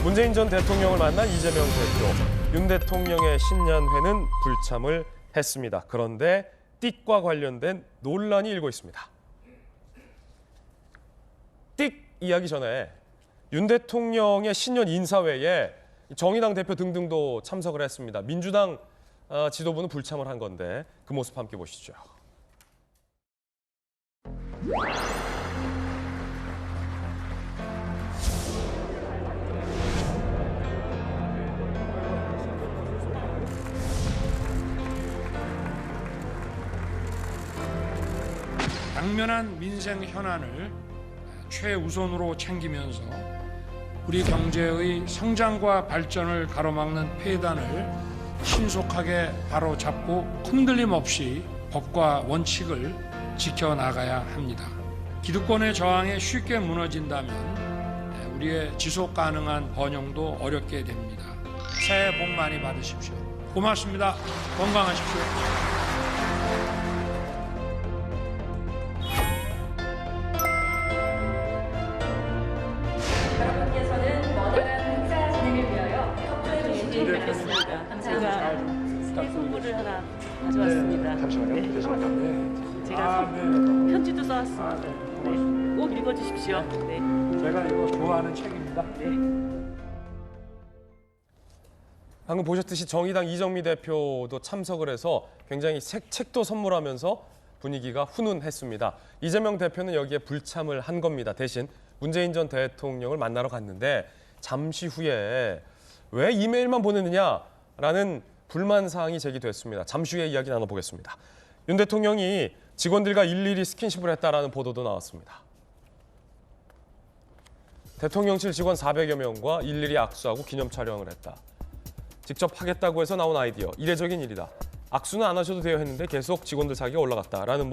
문재인 전 대통령을 만난 이재명 대표. 윤 대통령의 신년회는 불참을 했습니다. 그런데 띡과 관련된 논란이 일고 있습니다. 띡 이야기 전에 윤 대통령의 신년 인사회에 정의당 대표 등등도 참석을 했습니다. 민주당 지도부는 불참을 한 건데 그 모습 함께 보시죠. 당면한 민생 현안을 최우선으로 챙기면서 우리 경제의 성장과 발전을 가로막는 폐단을 신속하게 바로잡고 흔들림 없이 법과 원칙을 지켜나가야 합니다. 기득권의 저항에 쉽게 무너진다면 우리의 지속 가능한 번영도 어렵게 됩니다. 새해 복 많이 받으십시오. 고맙습니다. 건강하십시오. 제가 홍보를 하나 가져왔습니다. 잠시만요. 제가 편지도 써왔습니다. 꼭 읽어주십시오. 제가 이거 좋아하는 책입니다. 방금 보셨듯이 정의당 이정미 대표도 참석을 해서 굉장히 책도 선물하면서 분위기가 훈훈했습니다. 이재명 대표는 여기에 불참을 한 겁니다. 대신 문재인 전 대통령을 만나러 갔는데 잠시 후에 왜 이메일만 보냈느냐라는 불만 사항이 제기됐습니다. 잠시 후에 이야기 나눠보겠습니다. 윤 대통령이 직원들과 일일이 스킨십을 했다라는 보도도 나왔습니다. 대통령실 직원 400여 명과 일일이 악수하고 기념 촬영을 했다. 직접 하겠다고 해서 나온 아이디어, 이례적인 일이다. 악수는 안 하셔도 돼요 했는데 계속 직원들 사기가 올라갔다라는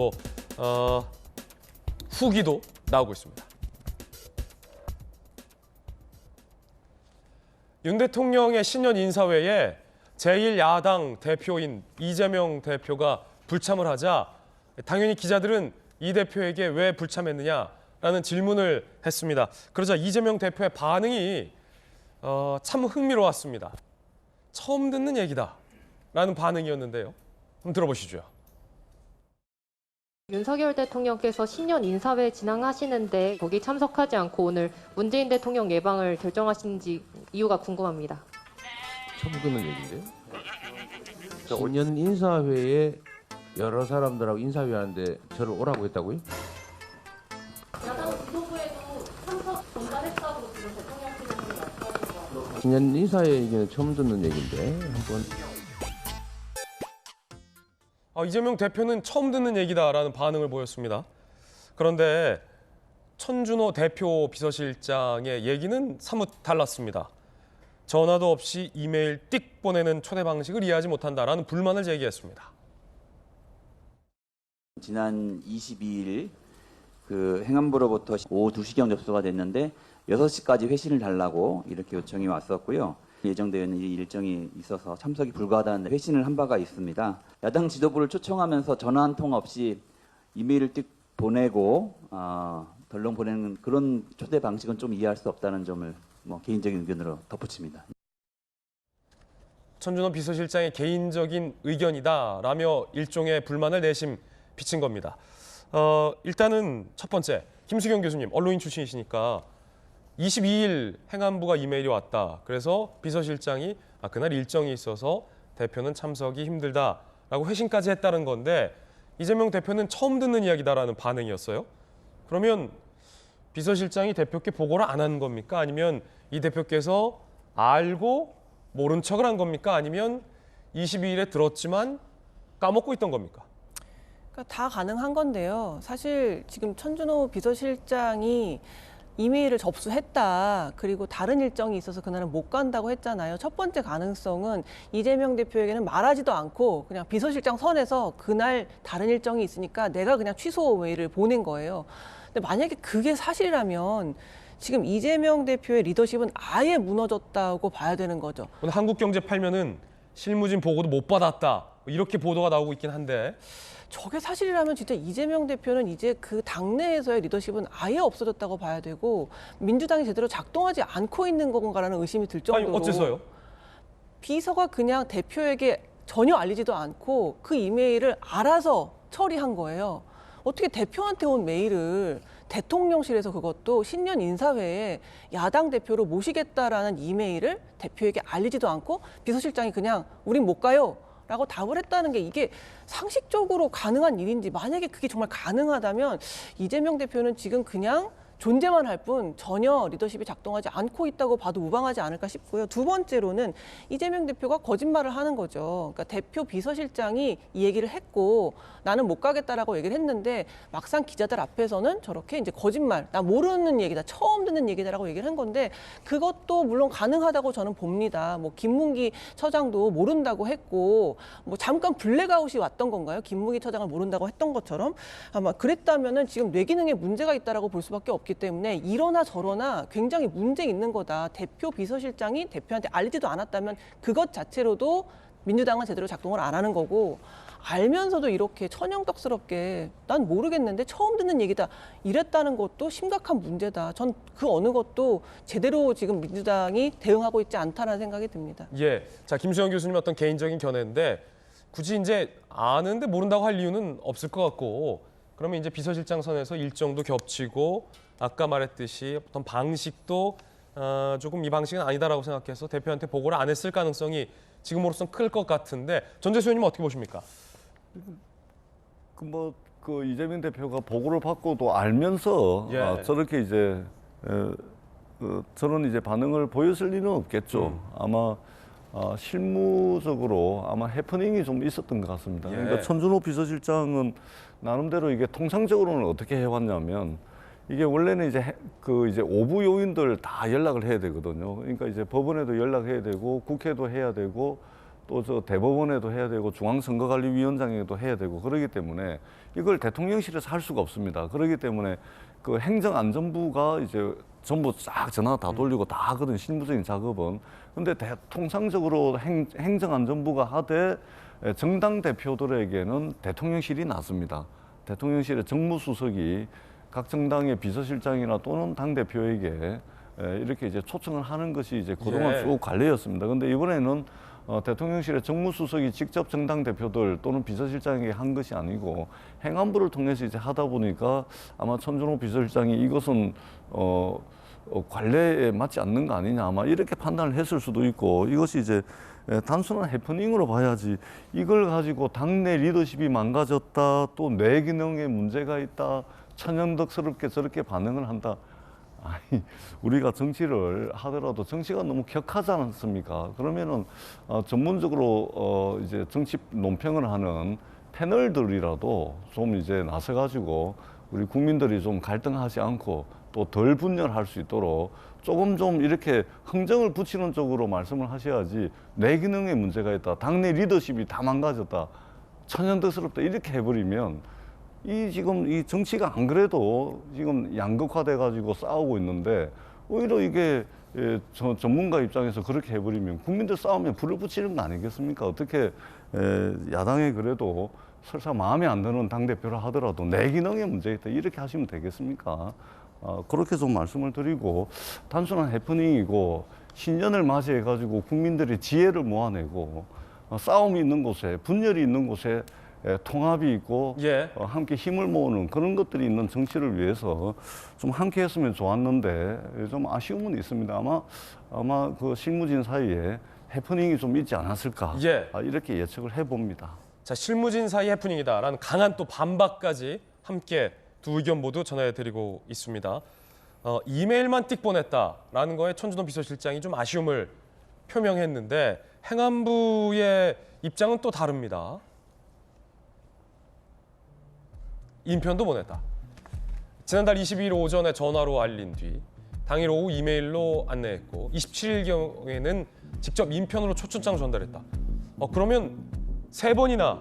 후기도 나오고 있습니다. 윤 대통령의 신년 인사회에 제1야당 대표인 이재명 대표가 불참을 하자 당연히 기자들은 이 대표에게 왜 불참했느냐라는 질문을 했습니다. 그러자 이재명 대표의 반응이 참 흥미로웠습니다. 처음 듣는 얘기다라는 반응이었는데요. 한번 들어보시죠. 윤석열 대통령께서 신년 인사회 진행하시는데 거기 참석하지 않고 오늘 문재인 대통령 예방을 결정하신지 이유가 궁금합니다. 처음 듣는 얘기인데요. 신년 인사회에 여러 사람들하고 인사회하는데 저를 오라고 했다고요? 야당 지도부에도 참석 중단했다고 지금 대통령실에서 말씀하신 거. 신년 인사회 얘기는 처음 듣는 얘기인데 한번. 이재명 대표는 처음 듣는 얘기다라는 반응을 보였습니다. 그런데 천준호 대표 비서실장의 얘기는 사뭇 달랐습니다. 전화도 없이 이메일 띡 보내는 초대 방식을 이해하지 못한다라는 불만을 제기했습니다. 지난 22일 행안부로부터 오후 2시경 접수가 됐는데 6시까지 회신을 달라고 이렇게 요청이 왔었고요. 예정되어 있는 일정이 있어서 참석이 불가하다는 회신을 한 바가 있습니다. 야당 지도부를 초청하면서 전화 한 통 없이 이메일을 띡 보내고 덜렁 보내는 그런 초대 방식은 좀 이해할 수 없다는 점을 개인적인 의견으로 덧붙입니다. 천준호 비서실장의 개인적인 의견이다라며 일종의 불만을 내심 비친 겁니다. 일단은 첫 번째, 김수경 교수님, 언론인 출신이시니까 22일 행안부가 이메일이 왔다. 그래서 비서실장이 그날 일정이 있어서 대표는 참석이 힘들다라고 회신까지 했다는 건데 이재명 대표는 처음 듣는 이야기다라는 반응이었어요. 그러면 비서실장이 대표께 보고를 안 한 겁니까? 아니면 이 대표께서 알고 모른 척을 한 겁니까? 아니면 22일에 들었지만 까먹고 있던 겁니까? 그러니까 다 가능한 건데요. 사실 지금 천준호 비서실장이 이메일을 접수했다. 그리고 다른 일정이 있어서 그날은 못 간다고 했잖아요. 첫 번째 가능성은 이재명 대표에게는 말하지도 않고 그냥 비서실장 선에서 그날 다른 일정이 있으니까 내가 그냥 취소 메일을 보낸 거예요. 근데 만약에 그게 사실이라면 지금 이재명 대표의 리더십은 아예 무너졌다고 봐야 되는 거죠. 오늘 한국경제 팔면은 실무진 보고도 못 받았다. 이렇게 보도가 나오고 있긴 한데 저게 사실이라면 진짜 이재명 대표는 이제 그 당내에서의 리더십은 아예 없어졌다고 봐야 되고 민주당이 제대로 작동하지 않고 있는 건가라는 의심이 들 정도로. 아니 어째서요? 비서가 그냥 대표에게 전혀 알리지도 않고 그 이메일을 알아서 처리한 거예요. 어떻게 대표한테 온 메일을 대통령실에서 그것도 신년 인사회에 야당 대표로 모시겠다라는 이메일을 대표에게 알리지도 않고 비서실장이 그냥 우린 못 가요 라고 답을 했다는 게 이게 상식적으로 가능한 일인지, 만약에 그게 정말 가능하다면 이재명 대표는 지금 그냥 존재만 할 뿐 전혀 리더십이 작동하지 않고 있다고 봐도 무방하지 않을까 싶고요. 두 번째로는 이재명 대표가 거짓말을 하는 거죠. 그러니까 대표 비서실장이 이 얘기를 했고 나는 못 가겠다라고 얘기를 했는데 막상 기자들 앞에서는 저렇게 이제 거짓말, 나 모르는 얘기다, 처음 듣는 얘기다라고 얘기를 한 건데 그것도 물론 가능하다고 저는 봅니다. 뭐 김문기 처장도 모른다고 했고 뭐 잠깐 블랙아웃이 왔던 건가요? 김문기 처장을 모른다고 했던 것처럼 아마 그랬다면은 지금 뇌기능에 문제가 있다라고 볼 수밖에 없기 때문에 이러나 저러나 굉장히 문제 있는 거다. 대표 비서실장이 대표한테 알리지도 않았다면 그것 자체로도 민주당은 제대로 작동을 안 하는 거고, 알면서도 이렇게 천연덕스럽게 난 모르겠는데 처음 듣는 얘기다 이랬다는 것도 심각한 문제다. 전 그 어느 것도 제대로 지금 민주당이 대응하고 있지 않다는 생각이 듭니다. 예, 자 김수영 교수님 어떤 개인적인 견해인데 굳이 이제 아는데 모른다고 할 이유는 없을 것 같고, 그러면 이제 비서실장 선에서 일정도 겹치고 아까 말했듯이 어떤 방식도 조금 이 방식은 아니다라고 생각해서 대표한테 보고를 안 했을 가능성이 지금으로선 클 것 같은데 전재수 의원님 어떻게 보십니까? 그 이재명 대표가 보고를 받고도 알면서 예. 저렇게 이제 저런 이제 반응을 보였을 리는 없겠죠. 아마 실무적으로 아마 해프닝이 좀 있었던 것 같습니다. 예. 그러니까 천준호 비서실장은 나름대로 이게 통상적으로는 어떻게 해왔냐면, 이게 원래는 이제 이제 오부 요인들 다 연락을 해야 되거든요. 그러니까 이제 법원에도 연락해야 되고 국회도 해야 되고 또 저 대법원에도 해야 되고 중앙선거관리위원장에도 해야 되고 그러기 때문에 이걸 대통령실에서 할 수가 없습니다. 그렇기 때문에 그 행정안전부가 이제 전부 싹 전화 다 돌리고 다 하거든, 실무적인 작업은. 근데 통상적으로 행정안전부가 하되 정당 대표들에게는 대통령실이 낫습니다. 대통령실의 정무수석이 각 정당의 비서실장이나 또는 당대표에게 이렇게 이제 초청을 하는 것이 이제 그동안 예. 쭉 관례였습니다. 근데 이번에는 대통령실의 정무수석이 직접 정당 대표들 또는 비서실장에게 한 것이 아니고 행안부를 통해서 이제 하다 보니까 아마 천준호 비서실장이 이것은 관례에 맞지 않는 거 아니냐, 아마 이렇게 판단을 했을 수도 있고, 이것이 이제 단순한 해프닝으로 봐야지 이걸 가지고 당내 리더십이 망가졌다, 또 뇌기능에 문제가 있다, 천연덕스럽게 저렇게 반응을 한다. 아니, 우리가 정치를 하더라도 정치가 너무 격하지 않습니까? 그러면은 전문적으로 이제 정치 논평을 하는 패널들이라도 좀 이제 나서가지고 우리 국민들이 좀 갈등하지 않고 또 덜 분열할 수 있도록 조금 좀 이렇게 흥정을 붙이는 쪽으로 말씀을 하셔야지, 뇌 기능에 문제가 있다, 당내 리더십이 다 망가졌다, 천연덕스럽다 이렇게 해버리면 지금 이 정치가 안 그래도 지금 양극화돼 가지고 싸우고 있는데 오히려 이게 전문가 입장에서 그렇게 해버리면 국민들 싸우면 불을 붙이는 거 아니겠습니까? 어떻게 야당에 그래도 설사 마음에 안 드는 당대표를 하더라도 내 기능에 문제 있다 이렇게 하시면 되겠습니까? 그렇게 좀 말씀을 드리고, 단순한 해프닝이고 신년을 맞이해 가지고 국민들의 지혜를 모아내고 싸움이 있는 곳에, 분열이 있는 곳에 통합이 있고 예. 함께 힘을 모으는 그런 것들이 있는 정치를 위해서 좀 함께 했으면 좋았는데 좀 아쉬움은 있습니다. 아마 그 실무진 사이에 해프닝이 좀 있지 않았을까, 예. 이렇게 예측을 해봅니다. 자, 실무진 사이 해프닝이다라는 강한 또 반박까지 함께 두 의견 모두 전해드리고 있습니다. 이메일만 띡 보냈다라는 거에 천준호 비서실장이 좀 아쉬움을 표명했는데 행안부의 입장은 또 다릅니다. 인편도 보냈다. 지난달 22일 오전에 전화로 알린 뒤 당일 오후 이메일로 안내했고 27일 경우에는 직접 인편으로 초청장 전달했다. 그러면 3번이나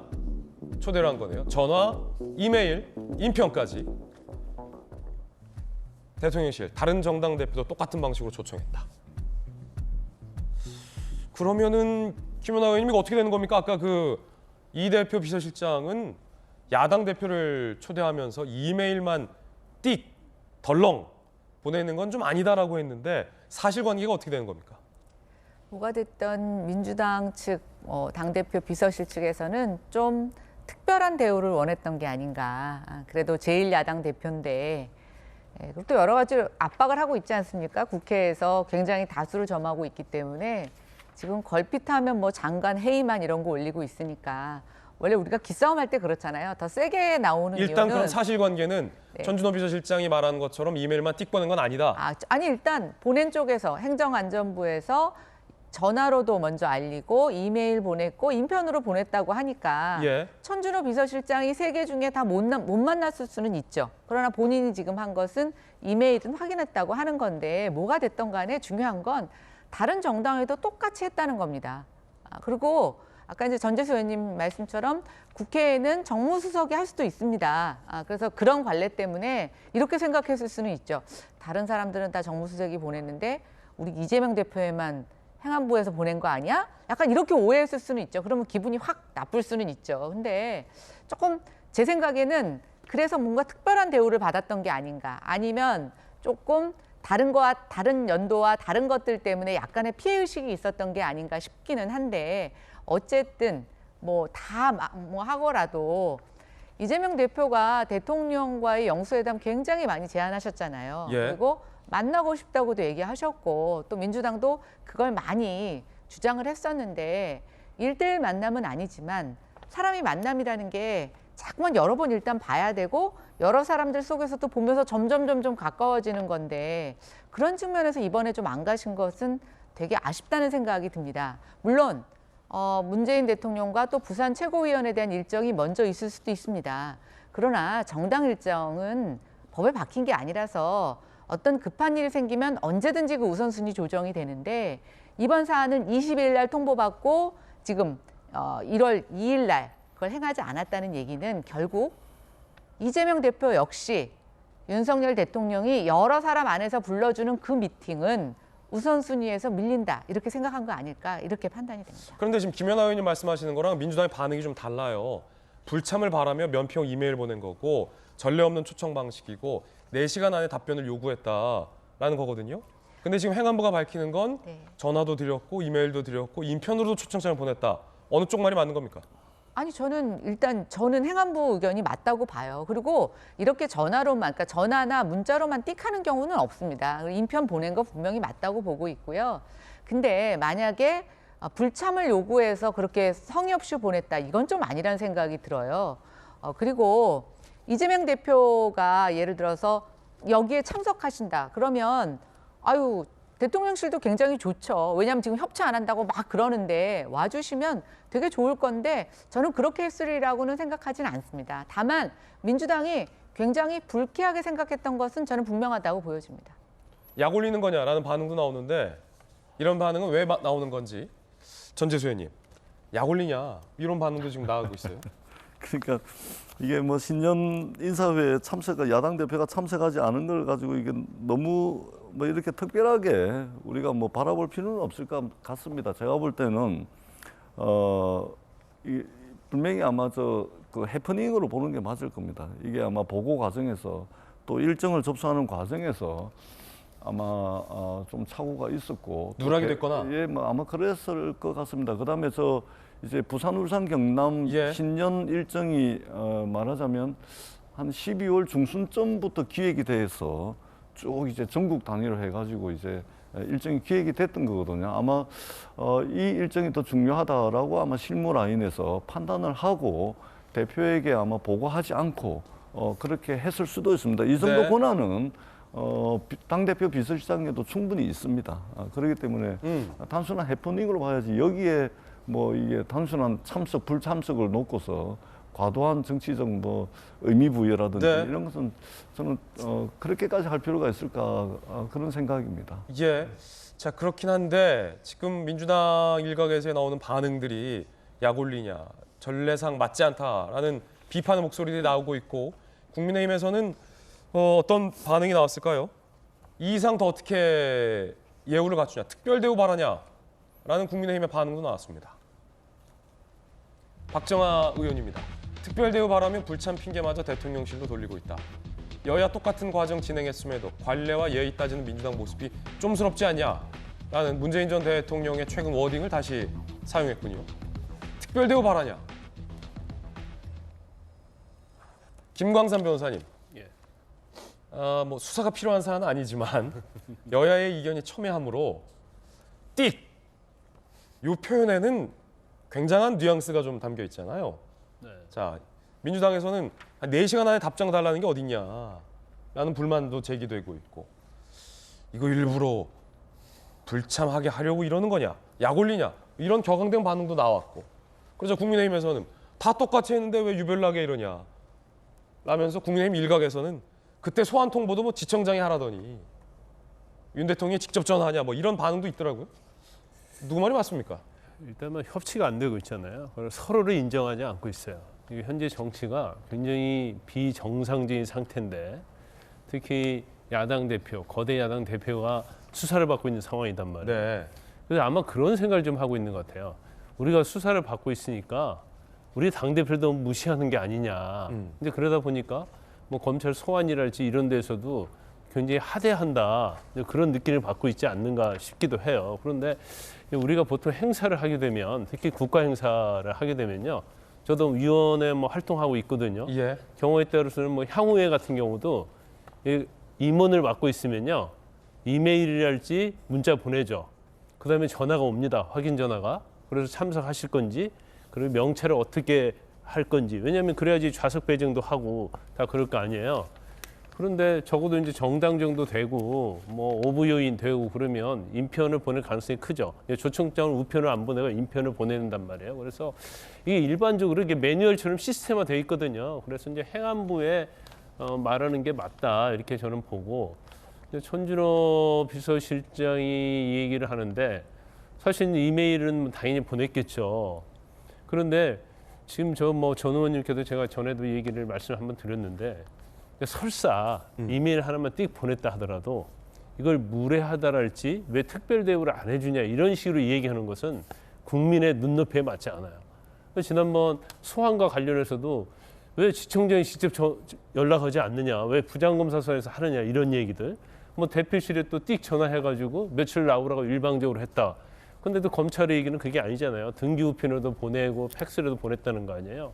초대를 한 거네요. 전화, 이메일, 인편까지. 대통령실, 다른 정당 대표도 똑같은 방식으로 초청했다. 그러면은 김연아 의원님 이거 어떻게 되는 겁니까? 아까 그 이 대표 비서실장은 야당 대표를 초대하면서 이메일만 띡 덜렁 보내는 건 좀 아니다라고 했는데 사실관계가 어떻게 되는 겁니까? 뭐가 됐던 민주당 측 당대표 비서실 측에서는 좀 특별한 대우를 원했던 게 아닌가. 그래도 제1야당 대표인데 그리고 또 여러 가지 압박을 하고 있지 않습니까? 국회에서 굉장히 다수를 점하고 있기 때문에 지금 걸핏하면 뭐 장관 회의만 이런 거 올리고 있으니까 원래 우리가 기싸움 할 때 그렇잖아요. 더 세게 나오는 일단 이유는 그런 사실관계는 네. 전준호 비서실장이 말한 것처럼 이메일만 띡 보낸 건 아니다. 아니 일단 보낸 쪽에서 행정안전부에서 전화로도 먼저 알리고 이메일 보냈고 인편으로 보냈다고 하니까 예. 천준호 비서실장이 3개 중에 다 못 만났을 수는 있죠. 그러나 본인이 지금 한 것은 이메일은 확인했다고 하는 건데 뭐가 됐던 간에 중요한 건 다른 정당에도 똑같이 했다는 겁니다. 그리고 아까 이제 전재수 의원님 말씀처럼 국회에는 정무수석이 할 수도 있습니다. 그래서 그런 관례 때문에 이렇게 생각했을 수는 있죠. 다른 사람들은 다 정무수석이 보냈는데 우리 이재명 대표에만 행안부에서 보낸 거 아니야? 약간 이렇게 오해했을 수는 있죠. 그러면 기분이 확 나쁠 수는 있죠. 근데 조금 제 생각에는 그래서 뭔가 특별한 대우를 받았던 게 아닌가. 아니면 조금 다른 연도와 다른 것들 때문에 약간의 피해의식이 있었던 게 아닌가 싶기는 한데 어쨌든 뭐 다 뭐 하고라도 이재명 대표가 대통령과의 영수회담 굉장히 많이 제안하셨잖아요. 예. 그리고 만나고 싶다고도 얘기하셨고 또 민주당도 그걸 많이 주장을 했었는데 1대1 만남은 아니지만 사람이 만남이라는 게 자꾸만 여러 번 일단 봐야 되고 여러 사람들 속에서도 보면서 점점 가까워지는 건데 그런 측면에서 이번에 좀 안 가신 것은 되게 아쉽다는 생각이 듭니다. 물론 문재인 대통령과 또 부산 최고위원에 대한 일정이 먼저 있을 수도 있습니다. 그러나 정당 일정은 법에 박힌 게 아니라서 어떤 급한 일이 생기면 언제든지 그 우선순위 조정이 되는데 이번 사안은 20일 날 통보받고 지금 1월 2일 날 그걸 행하지 않았다는 얘기는 결국 이재명 대표 역시 윤석열 대통령이 여러 사람 안에서 불러주는 그 미팅은 우선순위에서 밀린다 이렇게 생각한 거 아닐까 이렇게 판단이 됩니다. 그런데 지금 김연아 의원님 말씀하시는 거랑 민주당의 반응이 좀 달라요. 불참을 바라며 면피용 이메일 보낸 거고 전례 없는 초청 방식이고 4시간 안에 답변을 요구했다라는 거거든요. 근데 지금 행안부가 밝히는 건 네. 전화도 드렸고 이메일도 드렸고 인편으로도 초청장을 보냈다. 어느 쪽 말이 맞는 겁니까? 아니 저는 행안부 의견이 맞다고 봐요. 그리고 이렇게 전화로만 그러니까 전화나 문자로만 띡하는 경우는 없습니다. 인편 보낸 거 분명히 맞다고 보고 있고요. 근데 만약에 불참을 요구해서 그렇게 성의 없이 보냈다. 이건 좀 아니라는 생각이 들어요. 그리고 이재명 대표가 예를 들어서 여기에 참석하신다. 그러면 아유 대통령실도 굉장히 좋죠. 왜냐하면 지금 협치 안 한다고 막 그러는데 와주시면 되게 좋을 건데 저는 그렇게 했으리라고는 생각하지는 않습니다. 다만 민주당이 굉장히 불쾌하게 생각했던 것은 저는 분명하다고 보여집니다. 약 올리는 거냐라는 반응도 나오는데 이런 반응은 왜 나오는 건지 전재수 의원님. 약 올리냐 이런 반응도 지금 나오고 있어요. 그러니까 이게 뭐 신년 인사회에 야당 대표가 참석하지 않은 걸 가지고 이게 너무 뭐 이렇게 특별하게 우리가 뭐 바라볼 필요는 없을 것 같습니다. 제가 볼 때는 분명히 아마 그 해프닝으로 보는 게 맞을 겁니다. 이게 아마 보고 과정에서 또 일정을 접수하는 과정에서 아마 좀 착오가 있었고 누락이 됐거나 예, 뭐 아마 그랬을 것 같습니다. 그다음에 이제 부산, 울산, 경남 예. 신년 일정이 말하자면 한 12월 중순쯤부터 기획이 돼서 쭉 이제 전국 단위로 해가지고 이제 일정이 기획이 됐던 거거든요. 아마 이 일정이 더 중요하다라고 아마 실무 라인에서 판단을 하고 대표에게 아마 보고하지 않고 그렇게 했을 수도 있습니다. 이 정도 네. 권한은 당대표 비서실장에도 충분히 있습니다. 그렇기 때문에 단순한 해프닝으로 봐야지 여기에 뭐 이게 단순한 참석, 불참석을 놓고서 과도한 정치적 뭐 의미 부여라든지 네. 이런 것은 저는 그렇게까지 할 필요가 있을까 그런 생각입니다. 예. 자 그렇긴 한데 지금 민주당 일각에서 나오는 반응들이 약 올리냐 전례상 맞지 않다라는 비판의 목소리들이 나오고 있고 국민의힘에서는 어떤 반응이 나왔을까요? 이 이상 더 어떻게 예우를 갖추냐 특별 대우 바라냐라는 국민의힘의 반응도 나왔습니다. 박정아 의원입니다. 특별대우 바라며 불참 핑계마저 대통령실로 돌리고 있다. 여야 똑같은 과정 진행했음에도 관례와 예의 따지는 민주당 모습이 좀스럽지 않냐? 라는 문재인 전 대통령의 최근 워딩을 다시 사용했군요. 특별대우 바라냐? 김광삼 변호사님. 뭐 수사가 필요한 사안은 아니지만 여야의 이견이 첨예하므로 띡! 이 표현에는 굉장한 뉘앙스가 좀 담겨 있잖아요. 자, 민주당에서는 한 4시간 안에 답장 달라는 게 어딨냐 라는 불만도 제기되고 있고, 이거 일부러 불참하게 하려고 이러는 거냐, 약 올리냐, 이런 격앙된 반응도 나왔고, 그래서 국민의힘에서는 다 똑같이 했는데 왜 유별나게 이러냐 라면서 국민의힘 일각에서는 그때 소환 통보도 뭐 지청장이 하라더니 윤 대통령이 직접 전화하냐 뭐 이런 반응도 있더라고요. 누구 말이 맞습니까? 일단 뭐 협치가 안 되고 있잖아요. 서로를 인정하지 않고 있어요. 현재 정치가 굉장히 비정상적인 상태인데, 특히 야당 대표, 거대 야당 대표가 수사를 받고 있는 상황이단 말이에요. 네. 그래서 아마 그런 생각을 좀 하고 있는 것 같아요. 우리가 수사를 받고 있으니까 우리 당대표를 너무 무시하는 게 아니냐. 근데 그러다 보니까 뭐 검찰 소환이랄지 이런 데서도 굉장히 하대한다, 그런 느낌을 받고 있지 않는가 싶기도 해요. 그런데 우리가 보통 행사를 하게 되면, 특히 국가 행사를 하게 되면요, 저도 위원회 뭐 활동하고 있거든요. 예. 경우에 따라서는 뭐 향후회 같은 경우도 임원을 맡고 있으면요, 이메일이랄지 문자 보내죠. 그다음에 전화가 옵니다. 확인 전화가. 그래서 참석하실 건지, 그리고 명찰을 어떻게 할 건지. 왜냐하면 그래야지 좌석 배정도 하고 다 그럴 거 아니에요. 그런데 적어도 이제 정당 정도 되고 뭐 오부 요인 되고 그러면 인편을 보낼 가능성이 크죠. 초청장을 우편을 안 보내고 인편을 보내는단 말이에요. 그래서 이게 일반적으로 이게 매뉴얼처럼 시스템화 돼 있거든요. 그래서 이제 행안부에 말하는 게 맞다 이렇게 저는 보고, 천준호 비서실장이 이 얘기를 하는데 사실 이메일은 당연히 보냈겠죠. 그런데 지금 전 의원님께도 제가 전에도 얘기를 말씀을 한번 드렸는데, 설사 이메일 하나만 띡 보냈다 하더라도 이걸 무례하다랄지 왜 특별 대우를 안 해주냐 이런 식으로 얘기하는 것은 국민의 눈높이에 맞지 않아요. 지난번 소환과 관련해서도 왜 지청장이 직접 연락하지 않느냐, 왜 부장검사소에서 하느냐 이런 얘기들, 뭐 대표실에 또 띡 전화해가지고 며칠 나오라고 일방적으로 했다. 근데 또 검찰의 얘기는 그게 아니잖아요. 등기 우편으로도 보내고 팩스로도 보냈다는 거 아니에요.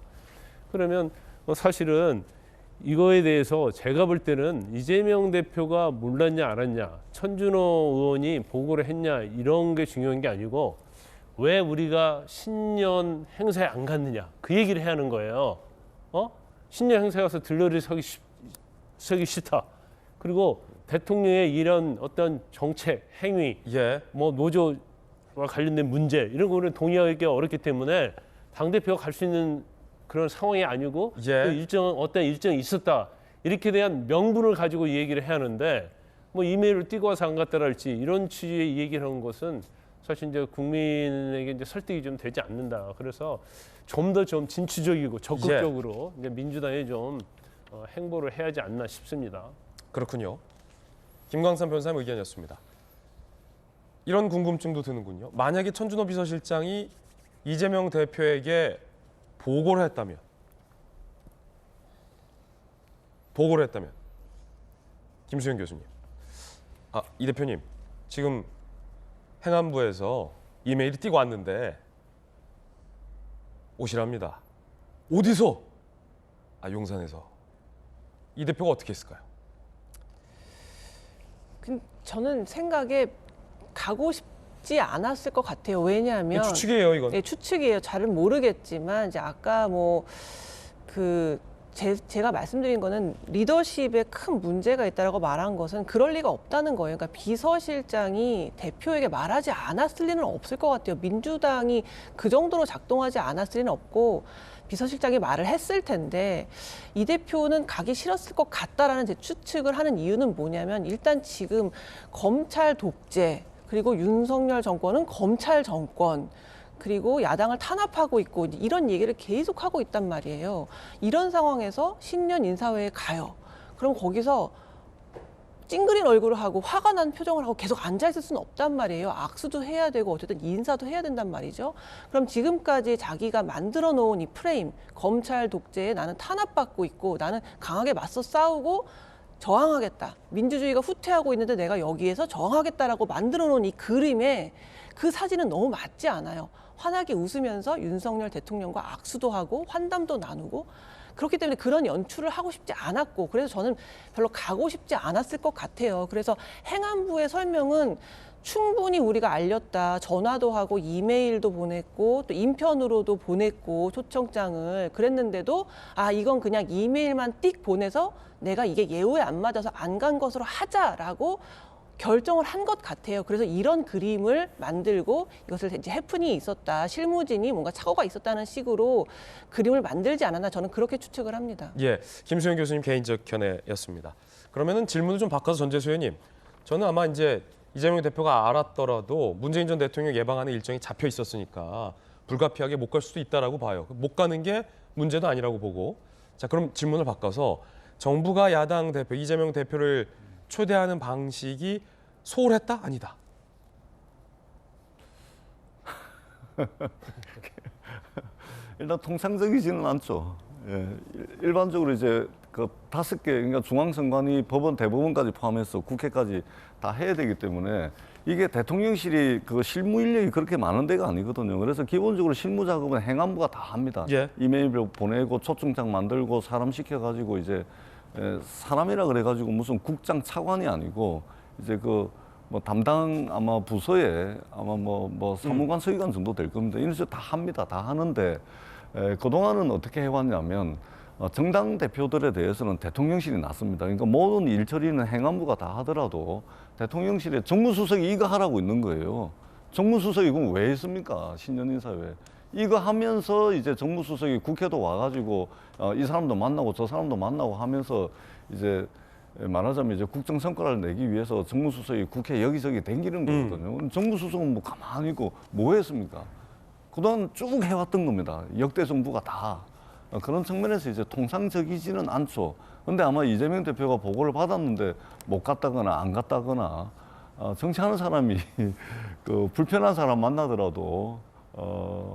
그러면 사실은 이거에 대해서 제가 볼 때는 이재명 대표가 몰랐냐 알았냐, 천준호 의원이 보고를 했냐 이런 게 중요한 게 아니고 왜 우리가 신년 행사에 안 갔느냐 그 얘기를 해야 하는 거예요. 신년 행사에 가서 들러리 서기 싫다. 그리고 대통령의 이런 어떤 정책, 행위, 뭐 노조와 관련된 문제 이런 거는 동의하기 어렵기 때문에 당대표가 갈 수 있는 그런 상황이 아니고 또 어떤 일정이 있었다 이렇게 대한 명분을 가지고 얘기를 해야 하는데, 뭐 이메일을 띄고 와서 안 갔다랄지 이런 취지의 얘기를 하는 것은 사실 이제 국민에게 이제 설득이 좀 되지 않는다. 그래서 좀 더 좀 진취적이고 적극적으로 이제 민주당에 좀 행보를 해야 하지 않나 싶습니다. 그렇군요. 김광삼 변호사님 의견이었습니다. 이런 궁금증도 드는군요. 만약에 천준호 비서실장이 이재명 대표에게 보고를 했다면 김수현 교수님, 이 대표님 지금 행안부에서 이메일이 띄고 왔는데 오시랍니다. 어디서? 용산에서. 이 대표가 어떻게 했을까요? 저는 생각에 가고 싶지 않았을 것 같아요. 왜냐하면 추측이에요, 이건. 네, 추측이에요. 잘은 모르겠지만 이제 아까 제가 말씀드린 거는 리더십에 큰 문제가 있다라고 말한 것은 그럴 리가 없다는 거예요. 그러니까 비서실장이 대표에게 말하지 않았을 리는 없을 것 같아요. 민주당이 그 정도로 작동하지 않았을 리는 없고 비서실장이 말을 했을 텐데, 이 대표는 가기 싫었을 것 같다라는 제 추측을 하는 이유는 뭐냐면, 일단 지금 검찰 독재, 그리고 윤석열 정권은 검찰 정권, 그리고 야당을 탄압하고 있고 이런 얘기를 계속하고 있단 말이에요. 이런 상황에서 신년 인사회에 가요. 그럼 거기서 찡그린 얼굴을 하고 화가 난 표정을 하고 계속 앉아있을 수는 없단 말이에요. 악수도 해야 되고 어쨌든 인사도 해야 된단 말이죠. 그럼 지금까지 자기가 만들어 놓은 이 프레임, 검찰 독재에 나는 탄압받고 있고 나는 강하게 맞서 싸우고 저항하겠다. 민주주의가 후퇴하고 있는데 내가 여기에서 저항하겠다라고 만들어 놓은 이 그림에 그 사진은 너무 맞지 않아요. 환하게 웃으면서 윤석열 대통령과 악수도 하고 환담도 나누고 그렇기 때문에 그런 연출을 하고 싶지 않았고 그래서 저는 별로 가고 싶지 않았을 것 같아요. 그래서 행안부의 설명은 충분히 우리가 알렸다. 전화도 하고 이메일도 보냈고 또 인편으로도 보냈고 초청장을 그랬는데도 아 이건 그냥 이메일만 띡 보내서 내가 이게 예우에 안 맞아서 안 간 것으로 하자라고 결정을 한 것 같아요. 그래서 이런 그림을 만들고 이것을 이제 해프닝이 있었다. 실무진이 뭔가 착오가 있었다는 식으로 그림을 만들지 않았나 저는 그렇게 추측을 합니다. 예, 김수영 교수님 개인적 견해였습니다. 그러면은 질문을 좀 바꿔서 전재수 의원님, 저는 아마 이제 이재명 대표가 알았더라도 문재인 전 대통령 예방하는 일정이 잡혀 있었으니까 불가피하게 못 갈 수도 있다라고 봐요. 못 가는 게 문제도 아니라고 보고. 자, 그럼 질문을 바꿔서 정부가 야당 대표 이재명 대표를 초대하는 방식이 소홀했다? 아니다. 일단 통상적이지는 않죠. 예, 일반적으로 이제 그 5개, 그러니까 중앙선관위, 법원, 대법원까지 포함해서 국회까지 다 해야 되기 때문에 이게 대통령실이 그 실무 인력이 그렇게 많은 데가 아니거든요. 그래서 기본적으로 실무 작업은 행안부가 다 합니다. 예. 이메일 보내고 초청장 만들고 사람 시켜가지고 이제 사람이라 그래가지고 무슨 국장 차관이 아니고 이제 그 뭐 담당 아마 부서에 아마 뭐 사무관 서기관 정도 될 겁니다. 이런 식으로 다 합니다. 다 하는데 그동안은 어떻게 해왔냐면 정당 대표들에 대해서는 대통령실이 났습니다. 그러니까 모든 일 처리는 행안부가 다 하더라도 대통령실에 정무수석이 이거 하라고 있는 거예요. 정무수석이 그럼 왜 했습니까? 신년인사회. 이거 하면서 이제 정무수석이 국회도 와가지고 이 사람도 만나고 저 사람도 만나고 하면서 이제 말하자면 이제 국정성과를 내기 위해서 정무수석이 국회 여기저기 댕기는 거거든요. 정무수석은 뭐 가만히 있고 뭐 했습니까? 그동안 쭉 해왔던 겁니다. 역대 정부가 다. 그런 측면에서 이제 통상적이지는 않죠. 근데 아마 이재명 대표가 보고를 받았는데 못 갔다거나 안 갔다거나 정치하는 사람이 그 불편한 사람 만나더라도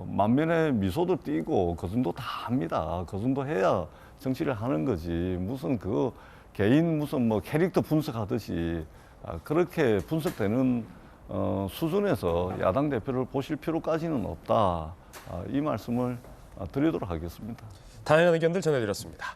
만면에 미소도 띄고 그 정도 다 합니다. 그 정도 해야 정치를 하는 거지. 무슨 그 개인 무슨 뭐 캐릭터 분석하듯이 그렇게 분석되는 수준에서 야당 대표를 보실 필요까지는 없다. 이 말씀을 드리도록 하겠습니다. 다양한 의견들 전해드렸습니다.